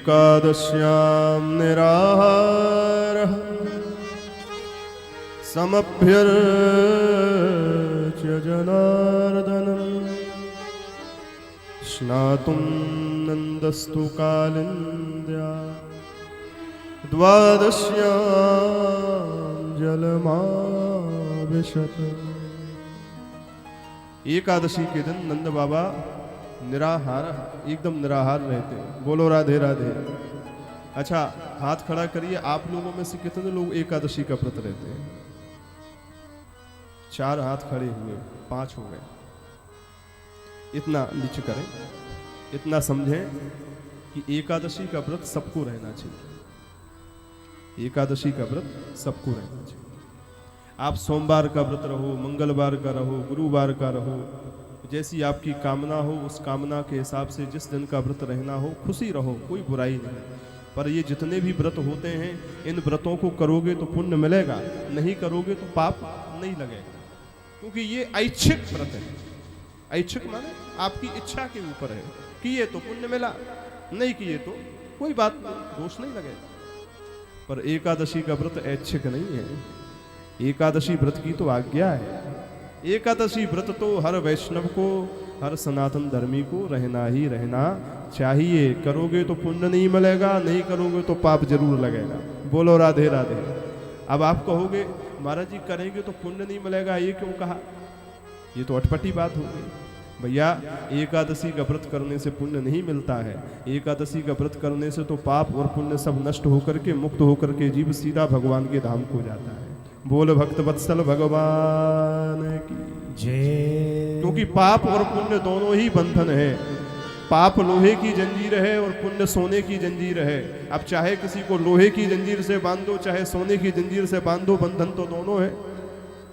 एकादश्यां निराहारः समभ्यर्च्य जनार्दनम् स्नातुं नन्दस्तु कालिन्द्या द्वादश्यां जलमाविशत्। एकादशी के दिन नंद बाबा निराहार, एकदम निराहार रहते हैं। बोलो राधे राधे। अच्छा, हाथ खड़ा करिए। आप लोगों में से कितने लोग एकादशी का व्रत रहते हैं? 4 हाथ खड़े हुए, 5 हो गए। इतना नीचे करें, इतना समझें कि एकादशी का व्रत सबको रहना चाहिए। एकादशी का व्रत सबको रहना चाहिए। आप सोमवार का व्रत रहो, मंगलवार का रहो, गुरुवार का रहो, जैसी आपकी कामना हो उस कामना के हिसाब से जिस दिन का व्रत रहना हो खुशी रहो, कोई बुराई नहीं। पर ये जितने भी व्रत होते हैं, इन व्रतों को करोगे तो पुण्य मिलेगा, नहीं करोगे तो पाप नहीं लगेगा, क्योंकि ये ऐच्छिक व्रत है। ऐच्छिक माने आपकी इच्छा के ऊपर है। किए तो पुण्य मिला, नहीं किए तो कोई बात नहीं, दोष नहीं लगेगा। पर एकादशी का व्रत ऐच्छिक नहीं है। एकादशी व्रत की तो आज्ञा है। एकादशी व्रत तो हर वैष्णव को, हर सनातन धर्मी को रहना ही रहना चाहिए। करोगे तो पुण्य नहीं मिलेगा, नहीं करोगे तो पाप जरूर लगेगा। बोलो राधे राधे। अब आप कहोगे महाराज जी करेंगे तो पुण्य नहीं मिलेगा, ये क्यों कहा? ये तो अटपटी बात हो गई। भैया, एकादशी का व्रत करने से पुण्य नहीं मिलता है। एकादशी का व्रत करने से तो पाप और पुण्य सब नष्ट होकर के, मुक्त होकर के जीव सीधा भगवान के धाम को जाता है। बोल भक्त वत्सल भगवान की जय। क्योंकि पाप और पुण्य दोनों ही बंधन है। पाप लोहे की जंजीर है और पुण्य सोने की जंजीर है। अब चाहे किसी को लोहे की जंजीर से बांधो, चाहे सोने की जंजीर से बांधो, बंधन तो दोनों है।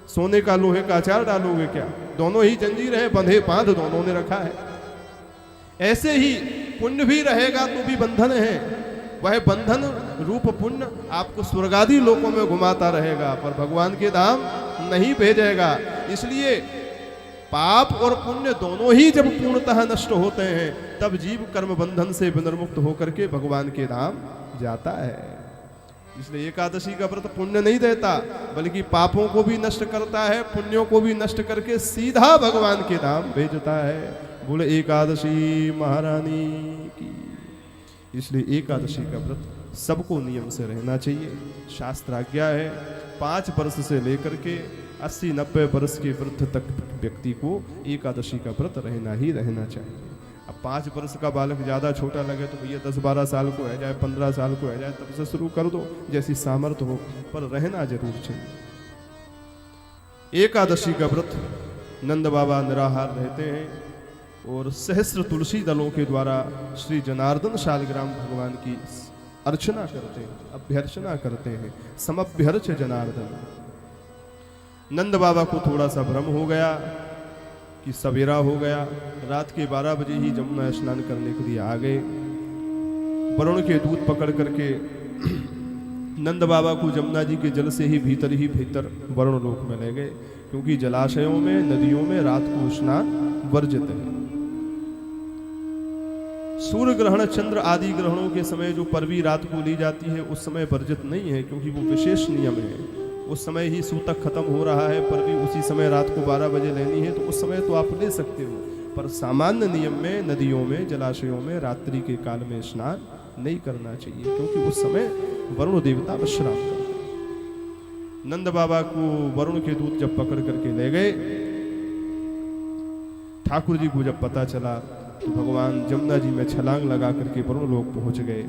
सोने का लोहे का अचार डालोगे क्या? दोनों ही जंजीर है, बंधे बांध दोनों ने रखा है। ऐसे ही पुण्य भी रहेगा तो भी बंधन है। वह बंधन रूप पुण्य आपको स्वर्गादि लोकों में घुमाता रहेगा, पर भगवान के धाम नहीं भेजेगा। इसलिए पाप और पुण्य दोनों ही जब पूर्णतः नष्ट होते हैं, तब जीव कर्म बंधन से विनिर्मुक्त होकर के भगवान के धाम जाता है। इसलिए एकादशी का व्रत पुण्य नहीं देता, बल्कि पापों को भी नष्ट करता है, पुण्यों को भी नष्ट करके सीधा भगवान के धाम भेजता है। बोले एकादशी महारानी की। इसलिए एकादशी का व्रत सबको नियम से रहना चाहिए। शास्त्र आज्ञा है 5 वर्ष से लेकर के 80-90 वर्ष के वृद्ध तक व्यक्ति को एकादशी का व्रत रहना ही रहना चाहिए। अब 5 वर्ष का बालक ज़्यादा छोटा लगे तो भैया 10-12 साल को है जाए, 15 साल को है जाए, तब से शुरू कर दो, जैसी सामर्थ्य हो, पर रहना जरूर चाहिए। एकादशी का व्रत नंद बाबा निराहार रहते हैं और सहस्त्र तुलसी दलों के द्वारा श्री जनार्दन शालग्राम भगवान की अर्चना करते हैं, अभ्यर्चना करते हैं। समभ्यर्च जनार्दन। नंद बाबा को थोड़ा सा भ्रम हो गया कि सवेरा हो गया। रात के 12 बजे ही जमुना स्नान करने के लिए आ गए। वरुण के दूध पकड़ करके नंद बाबा को जमुना जी के जल से ही भीतर वरुण लोक में ले गए, क्योंकि जलाशयों में, नदियों में रात को स्नान वर्जित है। सूर्य ग्रहण, चंद्र आदि ग्रहणों के समय जो परवी रात को ली जाती है, उस समय वर्जित नहीं है, क्योंकि वो विशेष नियम है। उस समय ही सूतक खत्म हो रहा है, परवी उसी समय रात को 12 बजे लेनी है, तो उस समय तो आप ले सकते हो। पर सामान्य नियम में नदियों में, जलाशयों में रात्रि के काल में स्नान नहीं करना चाहिए, क्योंकि उस समय वरुण देवता विश्राम करते हैं। नंद बाबा को वरुण के दूत जब पकड़ करके ले गए, ठाकुर जी को जब पता चला तो भगवान जमुना जी में छलांग लगा करके वरुण लोक पहुंच गए।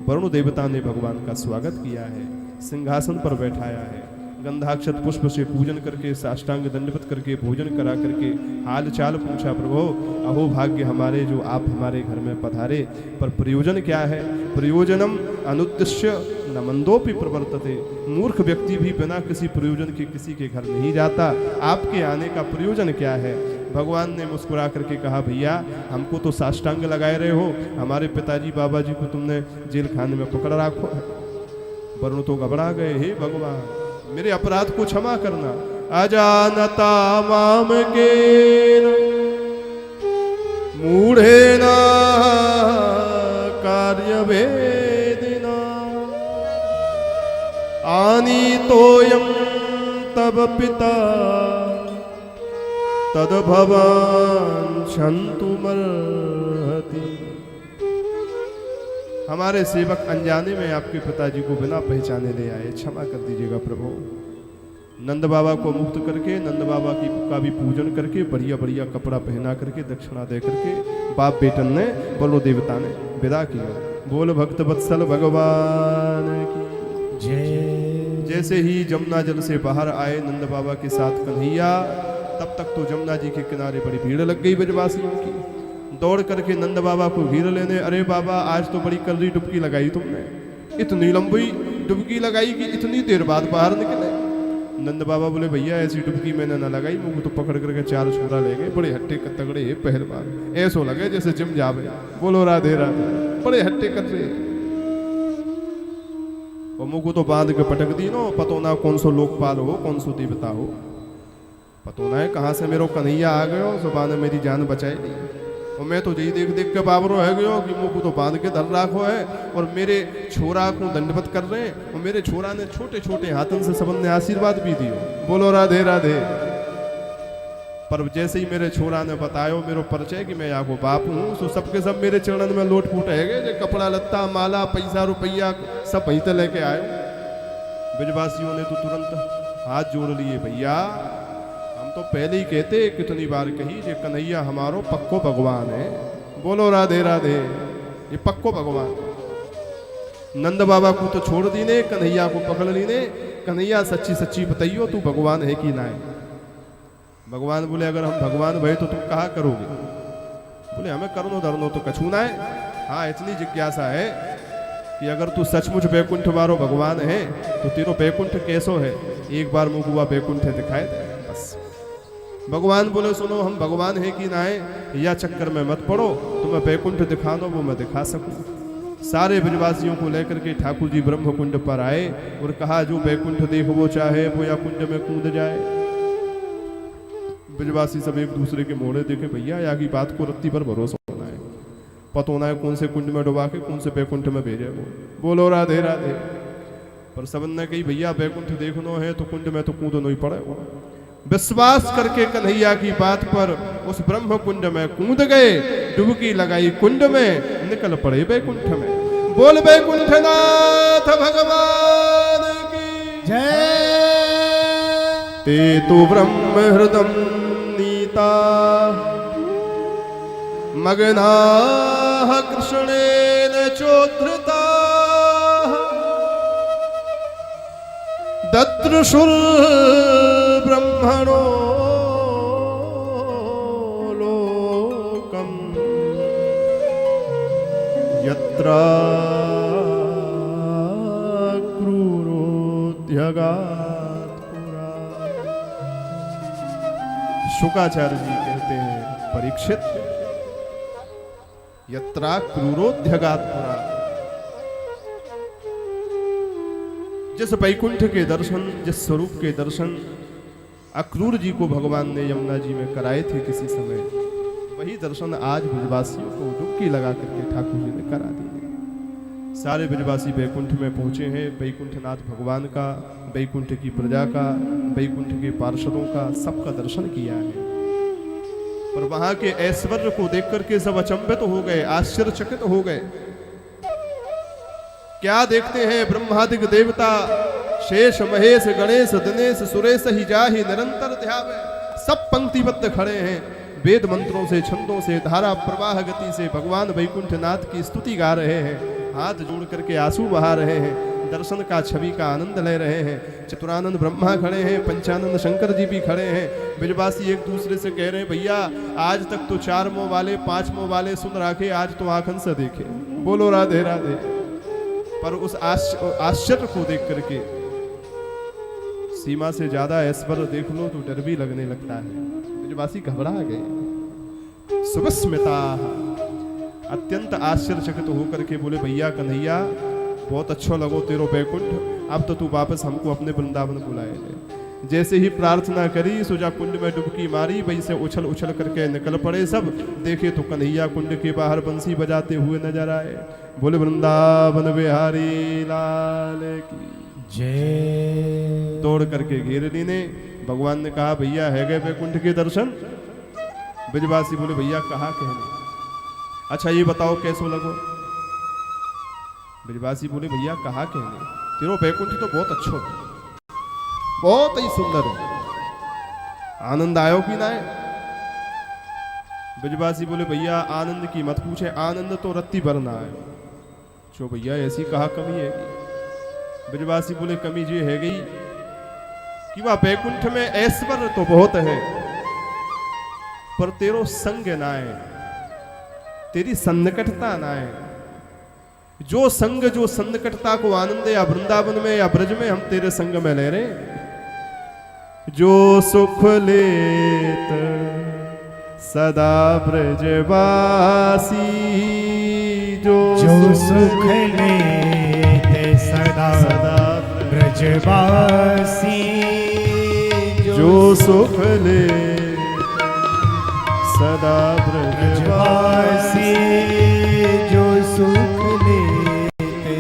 वरुण देवता ने भगवान का स्वागत किया है, सिंहासन पर बैठाया है, गंधाक्षत पुष्प से पूजन करके, साष्टांग दंडवत करके, भोजन करा करके हाल चाल पूछा। प्रभु, अहो भाग्य हमारे जो आप हमारे घर में पधारे, पर प्रयोजन क्या है? प्रयोजनम अनुद्देश्य न मंदोपि प्रवर्तते। मूर्ख व्यक्ति भी बिना किसी प्रयोजन के किसी के घर नहीं जाता। आपके आने का प्रयोजन क्या है? भगवान ने मुस्कुरा करके कहा, भैया हमको तो साष्टांग लगाए रहे हो, हमारे पिताजी बाबा जी को तुमने जेल खाने में पकड़ रखो है। वरुण तो घबरा गए, हे भगवान मेरे अपराध को क्षमा करना। अजानता माम के मूढ़ेना कार्य आनीतोऽयं तव पिता तद्भवान् क्षन्तुमर्हति। हमारे सेवक अनजाने में आपके पिताजी को बिना पहचाने ले आए, क्षमा कर दीजिएगा प्रभु। नंद बाबा को मुक्त करके, नंद बाबा का भी पूजन करके, बढ़िया बढ़िया कपड़ा पहना करके, दक्षिणा दे करके बाप बेटन ने, बोलो देवता ने विदा किया। बोल भक्त वत्सल भगवान की जय। जैसे ही जमुना जल से बाहर आए नंद बाबा के साथ कन्हैया, तब तक तो जमुना जी के किनारे बड़ी भीड़ लग गई ब्रजवासियों की। दौड़ करके नंद बाबा को घेर लेने, अरे बाबा आज तो बड़ी कलरी डुबकी लगाई तुमने, इतनी लंबी डुबकी लगाई कि इतनी देर बाद बाहर निकले। नंद बाबा बोले भैया ऐसी डुबकी मैंने ना लगाई, मुझे तो पकड़ करके 4 छोरा ले गए, बड़े हट्टे तगड़े पहलवान, ऐसो लगे जैसे जिम जावे। बोलो राधे राधे, बड़े हट्टे कर रहे। और मुझको तो बांध के पटक दी नो, पतो ना कौन सो लोकपाल हो, कौन सो देवता हो, पतो ना है कहाँ से मेरो कन्हैया आ गयो, सुबह ने मेरी जान बचाई दी। और मैं तो यही देख देख के बाबरो है गयो कि मुझको तो बांध के धर राखो है, और मेरे छोरा को दंडवत कर रहे हैं, और मेरे छोरा ने छोटे छोटे हाथन से सबने आशीर्वाद भी दियो। बोलो राधे राधे। पर जैसे ही मेरे छोरा ने बतायो मेरो परिचय कि मैं आपको बाप हूँ, तो सबके सब मेरे चरणन में लोट फूट है गए, कपड़ा लत्ता माला पैसा रुपया सब वहीं तक लेके आयो। ब्रजवासियों ने तो तुरंत हाथ जोड़ लिए, भैया हम तो पहले ही कहते, कितनी बार कही, ये कन्हैया हमारो पक्को भगवान है। बोलो राधे राधे, ये पक्को भगवान। नंद बाबा को तो छोड़ दी ने, कन्हैया को पकड़ ली ने। कन्हैया सच्ची सच्ची बताइयो तू भगवान है कि ना है। भगवान बोले अगर हम भगवान भय तो तुम कहा करोगे। बोले हमें करनो धरनो तो कछू ना है। हाँ इतनी जिज्ञासा है कि अगर तू सचमुच बैकुंठ मारो भगवान है तो तेरो बैकुंठ कैसो है, एक बार मुझे बैकुंठ दिखाए दे बस। भगवान बोले सुनो हम भगवान है कि ना है, या चक्कर में मत पड़ो, तुम्हें बैकुंठ दिखा दो वो मैं दिखा सकूं। सारे ब्रजवासियों को लेकर के ठाकुर जी ब्रह्म कुंड पर आए और कहा जो बैकुंठ देख वो चाहे वो या कुंड में कूद जाए। ब्रजवासी सब एक दूसरे के मोड़े देखे, भैया या की बात को रत्ती पर भरोसा होना है, पता होना है कौन से कुंड में डुबा के कौन से बैकुंठ में भेजे वो। बोलो राधे राधे। पर सबन ने कही भैया बैकुंठ देखनो है तो कुंड में तो कूदनो ही पड़ेगा। विश्वास करके कन्हैया की बात पर उस ब्रह्म कुंड में कूद गए, डुबकी लगाई कुंड में, निकल पड़े बैकुंठ में। बोल बैकुंठनाथ भगवान की जय। ते तु ब्रह्म हृदम नीता मग्नाः कृष्णेन चोद्धृता ददृशुर् ब्रह्मणो लोकम् यत्र क्रूरोद्यगात् पुरा। शुकाचार्य जी कहते हैं परीक्षित, यत्रा क्रूरोद्यगात् पुरा, जिस वैकुंठ के दर्शन, जिस स्वरूप के दर्शन अक्रूर जी को भगवान ने यमुना जी में कराए थे किसी समय, वही दर्शन आज ब्रजवासियों को डुबकी लगा करके ठाकुर जी ने करा दिए। सारे ब्रजवासी वैकुंठ में पहुंचे हैं, वैकुंठनाथ भगवान का, वैकुंठ की प्रजा का, वैकुंठ के पार्षदों का, सबका दर्शन किया है। पर वहां के ऐश्वर्य को देख करके सब अचंभित हो गए, आश्चर्यचकित हो गए। क्या देखते हैं, ब्रह्मादिक देवता शेष महेश गणेश दिनेश सुरेश ही जाहि निरंतर ध्यावे, सब पंक्तिबद्ध खड़े हैं, वेद मंत्रों से छंदों से धारा प्रवाह गति से भगवान वैकुंठनाथ की स्तुति गा रहे हैं, हाथ जोड़ करके आंसू बहा रहे हैं, दर्शन का छवि का आनंद ले रहे हैं। चतुरानंद ब्रह्मा खड़े हैं, पंचानंद शंकर जी भी खड़े हैं। ब्रजवासी एक दूसरे से कह रहे हैं भैया आज तक तो 4 मुंह वाले 5 मुंह वाले सुन रखे, आज तो आंखन से देखे। बोलो राधे राधे। पर उस आश्चर्य को देख करके सीमा से ज्यादा ऐश्वर्य देख लो तो डर भी लगने लगता है। ब्रजवासी घबरा गए, सुविस्मिता, अत्यंत आश्चर्यचकित होकर के बोले भैया कन्हैया बहुत अच्छा लगो तेरो बैकुंठ, अब तो तू वापस हमको अपने वृंदावन बुलाए ले। जैसे ही प्रार्थना करी सुजा कुंड में डुबकी मारी, वहीं से उछल उछल करके निकल पड़े सब। देखे तो कन्हैया कुंड के बाहर बंसी बजाते हुए नजर आए। बोले वृंदावन बिहारी लाल की जय। तोड़ करके घेर ली ने। भगवान ने कहा भैया है गए वैकुंठ के दर्शन? ब्रजवासी बोले भैया कहा कहने। अच्छा ये बताओ कैसो लगो? ब्रजवासी बोले भैया कहा कहने, तेरो वैकुंठ तो बहुत अच्छो है, बहुत ही सुंदर है, आनंद आयो कि ना है? ब्रजवासी बोले भैया आनंद की मत पूछे, आनंद तो रत्ती भर ना है। जो भैया ऐसी कहा कमी है? ब्रजवासी बोले कमी ये है गई कि वह वैकुंठ में ऐश्वर्य तो बहुत है पर तेरो संग ना है, तेरी सन्निकटता ना है। जो संग जो सन्निकटता को आनंद या वृंदावन में या ब्रज में हम तेरे संग में ले रहे। जो सुख लेत सदा ब्रजवासी, जो सुख लेते सदा ब्रजवासी, जो सुख ले सदा ब्रजवासी, जो सुख लेते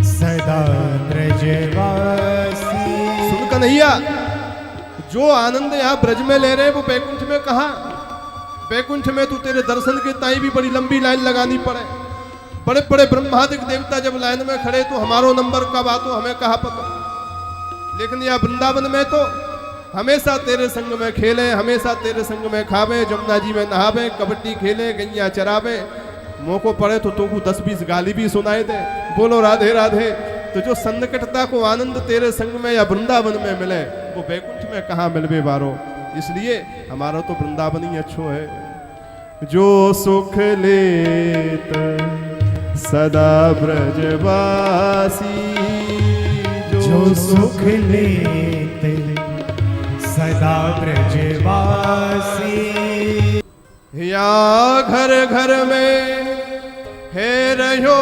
सदा ब्रजवासी। सुन कन्हैया, जो आनंद यहाँ ब्रज में ले रहे वो वैकुंठ में कहा? वैकुंठ में तू तेरे दर्शन के ताई भी बड़ी लंबी लाइन लगानी पड़े। बड़े बड़े ब्रह्मादिक देवता जब लाइन में खड़े तो हमारो नंबर कब आ तो हमें कहा पता। लेकिन यहाँ वृंदावन में तो हमेशा तेरे संग में खेले, हमेशा तेरे संग में खावे, जमुना जी में नहावे, कबड्डी खेले, गैया चरावे, मौको पड़े तो तुमको 10-20 गाली भी सुनाए दे, बोलो राधे राधे। तो जो सन्निकटता को आनंद तेरे संग में या वृंदावन में मिले वो वैकुंठ में कहाँ मिलवे बारो। इसलिए हमारा तो वृंदावन ही अच्छो है। जो सुख लेत सदा ब्रजवासी, जो सुख लेते सदा ब्रजवासी। या घर घर में है रहो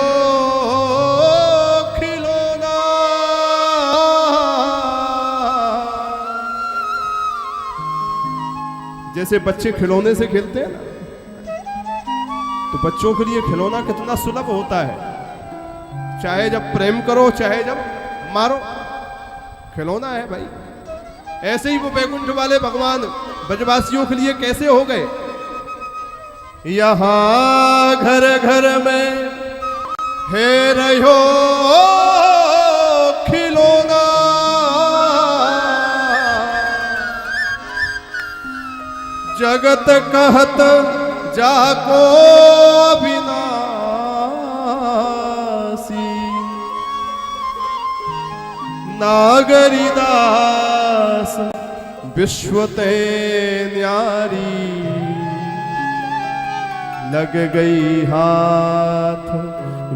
खिलौना, जैसे बच्चे खिलौने से खेलते हैं ना, तो बच्चों के लिए खिलौना कितना सुलभ होता है। चाहे जब प्रेम करो चाहे जब मारो, खिलौना है भाई। ऐसे ही वो वैकुंठ वाले भगवान ब्रजवासियों के लिए कैसे हो गए। यहाँ घर घर में है रहो खिलौना, जगत कहत जाको विनाशी, नागरी दास विश्वते न्यारी, लग गई हाथ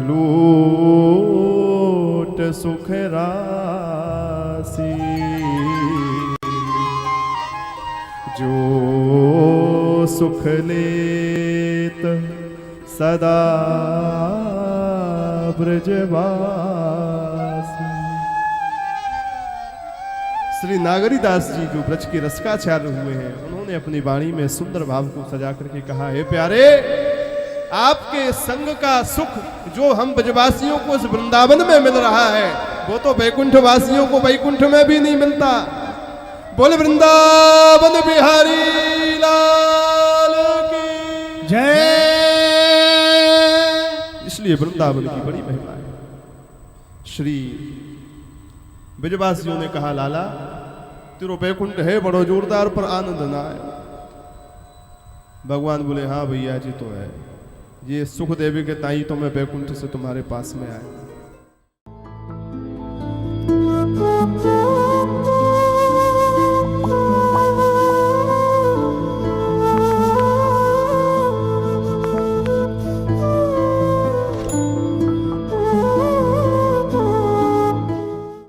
लूट सुख राशि। जो सुख लेत सदा ब्रजवासी। श्री नागरीदास जी जो ब्रज के रसकाचार्य हुए हैं, उन्होंने अपनी वाणी में सुंदर भाव को सजा करके कहा, हे प्यारे, आपके संग का सुख जो हम ब्रजवासियों को इस वृंदावन में मिल रहा है वो तो वैकुंठ वासियों को वैकुंठ में भी नहीं मिलता। बोले वृंदावन बिहारी लाल की जय। इसलिए वृंदावन की बड़ी महिमा है। श्री ब्रजवासियों ने कहा, लाला तेरो वैकुंठ है बड़ो जोरदार पर आनंद ना है। भगवान बोले, हाँ भैया जी तो है, ये सुख देवी के ताई तो मैं वैकुंठ से तुम्हारे पास में आया।